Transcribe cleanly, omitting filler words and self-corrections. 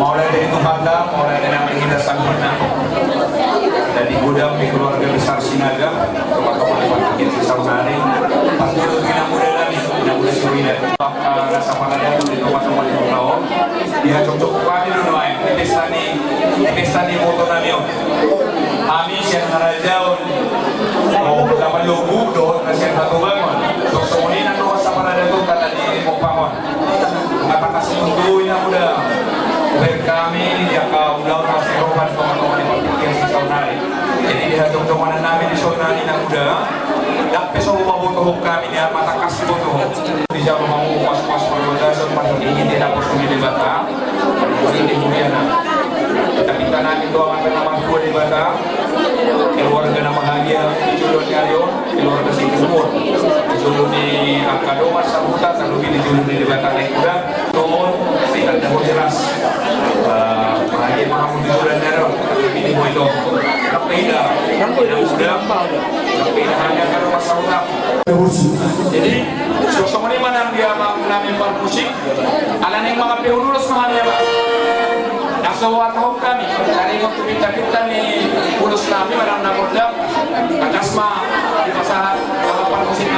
mulai dari Tukanda, mulai dari yang kita sambutnya dari gudang di keluarga besar Sinaga, Kabupaten Kecil Saunari, pasti kita muda lagi, kita muda Surina, rasa paladang di Kabupaten Kecil dia cocok kami dulu ay, pesta ni moto namin. Kami siya narajaw, o dapat lubu doon na siya natubangon. So sumunin ang luwas sa paladang doon kata di Mokpamon. Napakasimutuin na muda. Dahil kami, dia kaulang na si Roman teman-teman di Pagkikian si Saunari. Jadi dihatong-tunganan namin di Saunari na muda. Dapat sa umabutuhog kami niya, matakas butuhog. Di siya mamupas-pas pagwadasan, pag-ingin din ako sumilibata. Hindi mo yan na. Kita namin ito ang aking namangkuha di bata. Keluarga na bahagia di julod ni Aryo, keluarga si Timur. Di julod ni Akadomas sa Huta, lalu di julod ni Bata na Kuda. Doon, tinggal na mo jelas. Bahagia mga mundulan na rin. Ini mo ito. Kapila, kapila hanya Akadomas sa Huta. Jadi, sosok ini mana yang dia namin musik, alam yang mga pihululos mga niya ba? Nasawa tahu kami, dari waktu kita ni ulus kami malam nak berdam, kasma di pasar kapal musik.